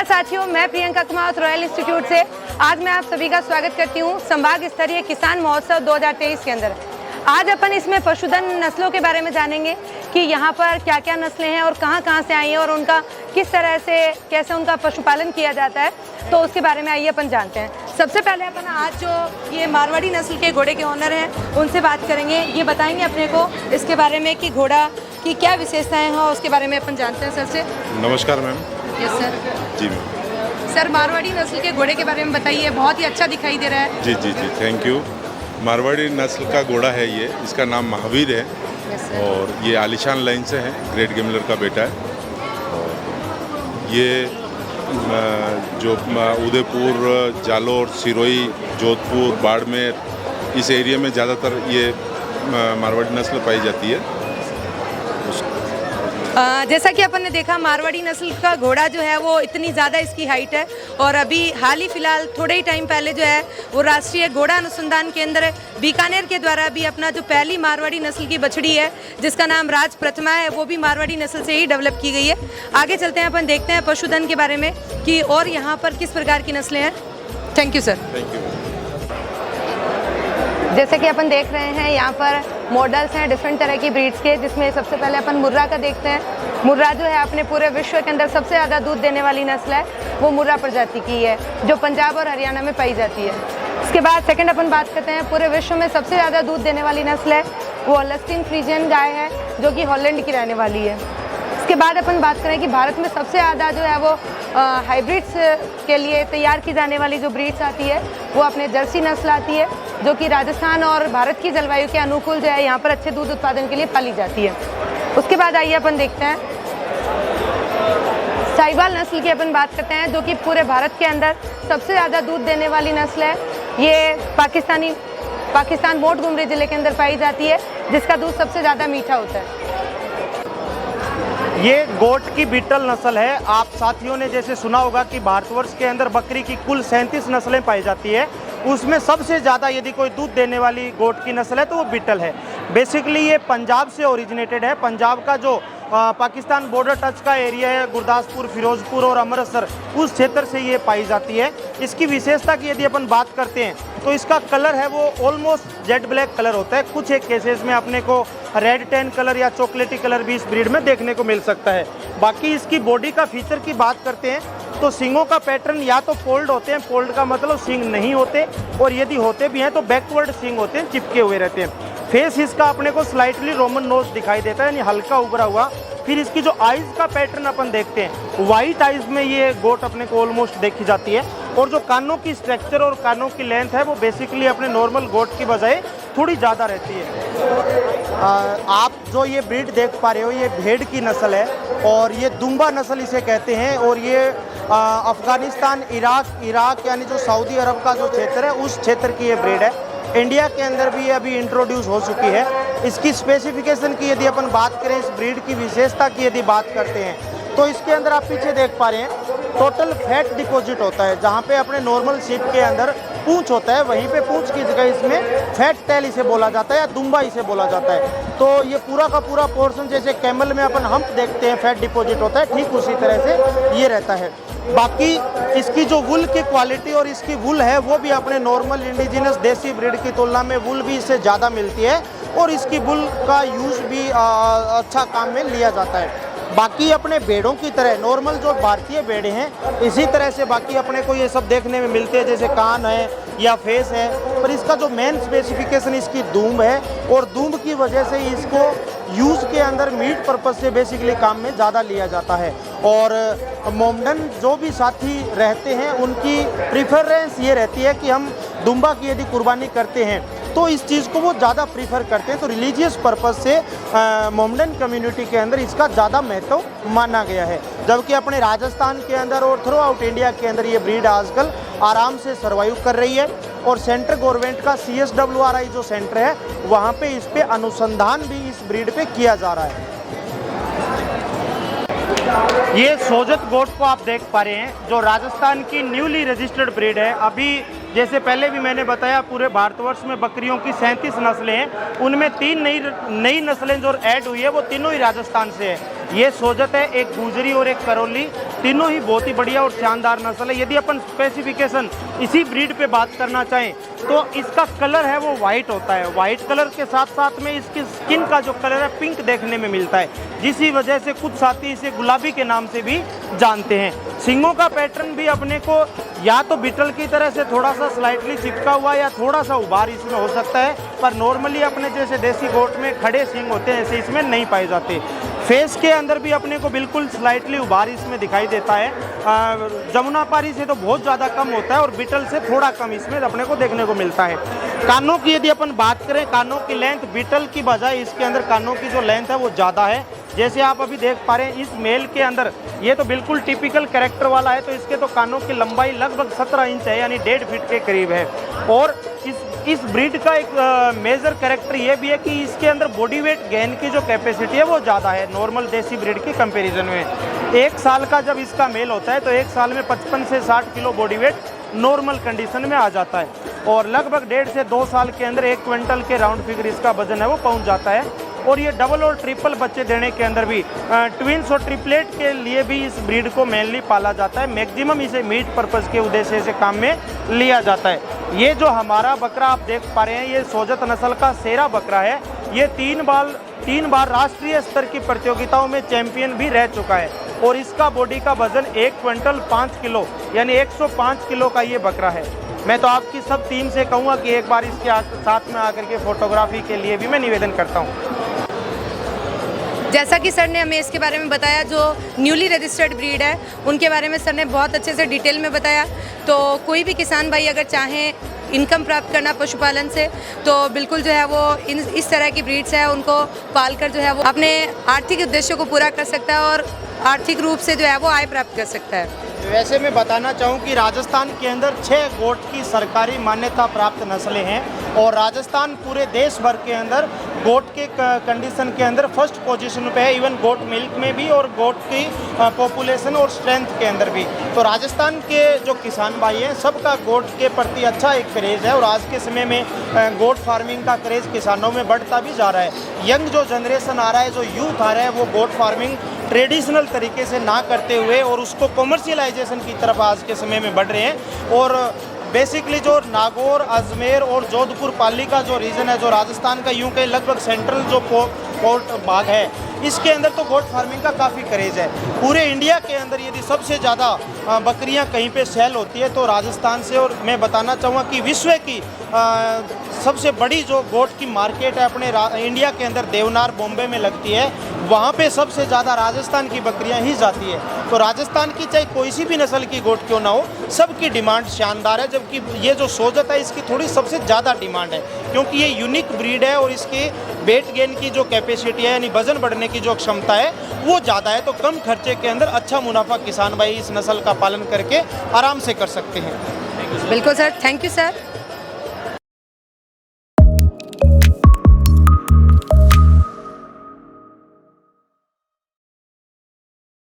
साथियों, मैं Priyanka Kumar royal institute से आज मैं आप सभी का स्वागत करती हूं संभाग स्तरीय किसान महोत्सव 2023 के अंदर। आज अपन इसमें पशुधन नस्लों के बारे में जानेंगे कि यहाँ पर क्या क्या नस्लें हैं और कहाँ से आई हैं और उनका किस तरह से कैसे उनका पशुपालन किया जाता है, तो उसके बारे में आइए अपन जानते हैं। सबसे पहले अपन आज जो ये मारवाड़ी नस्ल के घोड़े के ओनर हैं उनसे बात करेंगे। ये बताएंगे अपने को इसके बारे में कि घोड़ा की क्या विशेषताएँ हैं और उसके बारे में अपन जानते हैं। सर से नमस्कार मैम। Yes sir. जी मैम। सर, मारवाड़ी नस्ल के घोड़े के बारे में बताइए, बहुत ही अच्छा दिखाई दे रहा है। जी, थैंक यू। मारवाड़ी नस्ल का घोड़ा है ये, इसका नाम महावीर है। और ये आलिशान लाइन से है, ग्रेट गेमलर का बेटा है। और ये जो उदयपुर, जालोर, सिरोही, जोधपुर, बाड़मेर, इस एरिया में ज़्यादातर ये मारवाड़ी नस्ल पाई जाती है। जैसा कि अपन ने देखा, मारवाड़ी नस्ल का घोड़ा जो है वो इतनी ज़्यादा इसकी हाइट है और अभी हाल ही फिलहाल थोड़े ही टाइम पहले जो है वो राष्ट्रीय घोड़ा अनुसंधान केंद्र बीकानेर के द्वारा भी अपना जो पहली मारवाड़ी नस्ल की बछड़ी है जिसका नाम राज प्रथमा है, वो भी मारवाड़ी नस्ल से ही डेवलप की गई है। आगे चलते हैं, अपन देखते हैं पशुधन के बारे में कि और यहाँ पर किस प्रकार की नस्लें हैं। Thank you sir. Thank you. जैसे कि अपन देख रहे हैं यहाँ पर मॉडल्स हैं डिफरेंट तरह की ब्रीड्स के, जिसमें सबसे पहले अपन मुर्रा का देखते हैं। मुर्रा जो है अपने पूरे विश्व के अंदर सबसे ज़्यादा दूध देने वाली नस्ल है, वो मुर्रा प्रजाति की है जो पंजाब और हरियाणा में पाई जाती है। इसके बाद सेकंड अपन बात करते हैं, पूरे विश्व में सबसे ज़्यादा दूध देने वाली नस्ल है वो होल्स्टीन फ्रीजियन गाय है जो कि हॉलैंड की रहने वाली है। इसके बाद अपन बात करें कि भारत में सबसे ज़्यादा जो है वो हाइब्रिड्स के लिए तैयार की जाने वाली जो ब्रीड्स आती है वो अपने जर्सी नस्ल आती है जो कि राजस्थान और भारत की जलवायु के अनुकूल जो है यहाँ पर अच्छे दूध उत्पादन के लिए पाली जाती है। उसके बाद आइए अपन देखते हैं साहिवाल नस्ल की अपन बात करते हैं जो कि पूरे भारत के अंदर सबसे ज़्यादा दूध देने वाली नस्ल है। ये पाकिस्तान मोटगुमरी ज़िले के अंदर पाई जाती है जिसका दूध सबसे ज़्यादा मीठा होता है। ये गोट की बीटल नस्ल है। आप साथियों ने जैसे सुना होगा कि भारतवर्ष के अंदर बकरी की कुल 37 नस्लें पाई जाती है, उसमें सबसे ज़्यादा यदि कोई दूध देने वाली गोट की नस्ल है तो वो बीटल है। बेसिकली ये पंजाब से ओरिजिनेटेड है। पंजाब का जो पाकिस्तान बॉर्डर टच का एरिया है, गुरदासपुर, फिरोजपुर और अमृतसर, उस क्षेत्र से ये पाई जाती है। इसकी विशेषता की यदि अपन बात करते हैं तो इसका कलर है वो ऑलमोस्ट जेट ब्लैक कलर होता है। कुछ एक केसेस में अपने को रेड टैन कलर या चॉकलेटी कलर भी इस ब्रीड में देखने को मिल सकता है। बाकी इसकी बॉडी का फीचर की बात करते हैं तो सींगों का पैटर्न या तो फोल्ड होते हैं, फोल्ड का मतलब सींग नहीं होते, और यदि होते भी हैं तो बैकवर्ड सींग होते हैं, चिपके हुए रहते हैं। फेस इसका अपने को स्लाइटली रोमन नोज दिखाई देता है, यानी हल्का उभरा हुआ। फिर इसकी जो आइज़ का पैटर्न अपन देखते हैं, वाइट आइज़ में ये गोट अपने को ऑलमोस्ट देखी जाती है। और जो कानों की स्ट्रक्चर और कानों की लेंथ है वो बेसिकली अपने नॉर्मल गोट की बजाय थोड़ी ज़्यादा रहती है। आप जो ये ब्रीड देख पा रहे हो ये भेड़ की नस्ल है और ये दुम्बा नस्ल इसे कहते हैं। और ये अफ़गानिस्तान, इराक यानी जो सऊदी अरब का जो क्षेत्र है उस क्षेत्र की ये ब्रीड है। इंडिया के अंदर भी अभी इंट्रोड्यूस हो चुकी है। इसकी स्पेसिफिकेशन की यदि अपन बात करें, इस ब्रीड की विशेषता की यदि बात करते हैं तो इसके अंदर आप पीछे देख पा रहे हैं टोटल फैट डिपॉजिट होता है। जहाँ पे अपने नॉर्मल शीप के अंदर पूंछ होता है, वहीं पे पूंछ की जगह इसमें फैट टेल इसे बोला जाता है या दुम्बा इसे बोला जाता है। तो ये पूरा का पूरा पोर्शन जैसे कैमल में अपन हम्प देखते हैं फैट डिपॉजिट होता है, ठीक उसी तरह से ये रहता है। बाकी इसकी जो वुल की क्वालिटी और इसकी वुल है वो भी अपने नॉर्मल इंडिजिनस देसी ब्रीड की तुलना में वुल भी इससे ज़्यादा मिलती है और इसकी वुल का यूज़ भी अच्छा काम में लिया जाता है। बाकी अपने भेड़ों की तरह नॉर्मल जो भारतीय भेड़े हैं इसी तरह से बाकी अपने को ये सब देखने में मिलते हैं, जैसे कान है या फेस है। पर इसका जो मेन स्पेसिफिकेशन इसकी दूंब है और दूंब की वजह से इसको यूज़ के अंदर मीट पर्पज से बेसिकली काम में ज़्यादा लिया जाता है। और मोमडन जो भी साथी रहते हैं उनकी प्रिफरेंस ये रहती है कि हम दुम्बा की यदि कुर्बानी करते हैं तो इस चीज़ को वो ज़्यादा प्रीफर करते हैं। तो रिलीजियस पर्पस से मोमडन कम्युनिटी के अंदर इसका ज़्यादा महत्व माना गया है। जबकि अपने राजस्थान के अंदर और थ्रू आउट इंडिया के अंदर ये ब्रीड आजकल आराम से सर्वाइव कर रही है। और सेंट्रल गवर्नमेंट का CSWRI जो सेंटर है वहाँ पे इस पे अनुसंधान भी इस ब्रीड पे किया जा रहा है। ये सोजत गोट को आप देख पा रहे हैं जो राजस्थान की न्यूली रजिस्टर्ड ब्रीड है। अभी जैसे पहले भी मैंने बताया, पूरे भारतवर्ष में बकरियों की 37 नस्लें हैं, उनमें 3 नई नस्लें जो ऐड हुई है वो तीनों ही राजस्थान से है। ये सोजत है, एक गुजरी और एक करौली, तीनों ही बहुत ही बढ़िया और शानदार नस्ल है। यदि अपन स्पेसिफिकेशन इसी ब्रीड पे बात करना चाहें तो इसका कलर है वो वाइट होता है। वाइट कलर के साथ साथ में इसकी स्किन का जो कलर है पिंक देखने में मिलता है, जिसी वजह से कुछ साथी इसे गुलाबी के नाम से भी जानते हैं। सींगों का पैटर्न भी अपने को या तो बीटल की तरह से थोड़ा सा स्लाइटली चिपका हुआ या थोड़ा सा उभार इसमें हो सकता है, पर नॉर्मली अपने जैसे देसी गोट में खड़े सींग होते हैं ऐसे इसमें नहीं पाए जाते। फेस के अंदर भी अपने को बिल्कुल स्लाइटली उभार इसमें दिखाई देता है। जमुनापारी से तो बहुत ज़्यादा कम होता है और बीटल से थोड़ा कम इसमें अपने को देखने को मिलता है। कानों की यदि अपन बात करें, कानों की लेंथ बीटल की बजाय इसके अंदर कानों की जो लेंथ है वो ज़्यादा है। जैसे आप अभी देख पा रहे हैं इस मेल के अंदर ये तो बिल्कुल टिपिकल कैरेक्टर वाला है, तो इसके तो कानों की लंबाई लगभग 17 इंच है, यानी 1.5 फीट के करीब है। और इस ब्रीड का एक मेजर कैरेक्टर ये भी है कि इसके अंदर बॉडी वेट गेन की जो कैपेसिटी है वो ज़्यादा है नॉर्मल देसी ब्रीड की कंपैरिजन में। 1 साल का जब इसका मेल होता है तो 1 साल में 55 से 60 kilo body weight normal condition में आ जाता है, और लगभग 1.5 से 2 साल के अंदर 1 क्विंटल के राउंड फिगर इसका वजन है वो पहुंच जाता है। और ये डबल और ट्रिपल बच्चे देने के अंदर भी ट्विंस और ट्रिपलेट के लिए भी इस ब्रीड को मेनली पाला जाता है। मैक्सिमम इसे मीट पर्पज़ के उद्देश्य से काम में लिया जाता है। ये जो हमारा बकरा आप देख पा रहे हैं ये सोजत नस्ल का सेरा बकरा है। ये 3 बार राष्ट्रीय स्तर की प्रतियोगिताओं में चैंपियन भी रह चुका है, और इसका बॉडी का वजन 1 क्विंटल 5 किलो यानी 105 किलो का ये बकरा है। मैं तो आपकी सब टीम से कहूँगा कि एक बार इसके साथ में आकर के फोटोग्राफी के लिए भी मैं निवेदन करता हूँ। जैसा कि सर ने हमें इसके बारे में बताया, जो न्यूली रजिस्टर्ड ब्रीड है उनके बारे में सर ने बहुत अच्छे से डिटेल में बताया। तो कोई भी किसान भाई अगर चाहें इनकम प्राप्त करना पशुपालन से, तो बिल्कुल जो है वो इस तरह की ब्रीड्स है उनको पालकर जो है वो अपने आर्थिक उद्देश्यों को पूरा कर सकता है और आर्थिक रूप से जो है वो आय प्राप्त कर सकता है। वैसे मैं बताना चाहूँ कि राजस्थान के अंदर 6 गोट की सरकारी मान्यता प्राप्त नस्लें हैं, और राजस्थान पूरे देश भर के अंदर गोट के कंडीशन के अंदर फर्स्ट पोजीशन पे है, इवन गोट मिल्क में भी और गोट की पॉपुलेशन और स्ट्रेंथ के अंदर भी। तो राजस्थान के जो किसान भाई हैं सबका गोट के प्रति अच्छा एक क्रेज़ है, और आज के समय में गोट फार्मिंग का क्रेज़ किसानों में बढ़ता भी जा रहा है। यंग जो जनरेशन आ रहा है, जो यूथ आ रहा है, वो गोट फार्मिंग ट्रेडिशनल तरीके से ना करते हुए और उसको कमर्शियलाइजेशन की तरफ आज के समय में बढ़ रहे हैं। और बेसिकली जो नागौर, अजमेर और जोधपुर पाली का जो रीजन है, जो राजस्थान का यूं के लगभग सेंट्रल जो पोर्ट भाग है, इसके अंदर तो गोट फार्मिंग का काफ़ी क्रेज़ है। पूरे इंडिया के अंदर यदि सबसे ज़्यादा बकरियां कहीं पे सेल होती है तो राजस्थान से, और मैं बताना चाहूँगा कि विश्व की सबसे बड़ी जो गोट की मार्केट है अपने इंडिया के अंदर देवनार बॉम्बे में लगती है, वहाँ पे सबसे ज़्यादा राजस्थान की बकरियां ही जाती है। तो राजस्थान की चाहे कोई सी भी नस्ल की गोट क्यों ना हो, सबकी डिमांड शानदार है, जबकि ये जो सोजत है इसकी थोड़ी सबसे ज़्यादा डिमांड है, क्योंकि ये यूनिक ब्रीड है और इसकी वेट गेन की जो कैपेसिटी है यानी वजन बढ़ने की जो क्षमता है वो ज़्यादा है। तो कम खर्चे के अंदर अच्छा मुनाफा किसान भाई इस नस्ल का पालन करके आराम से कर सकते हैं। बिल्कुल सर, थैंक यू सर।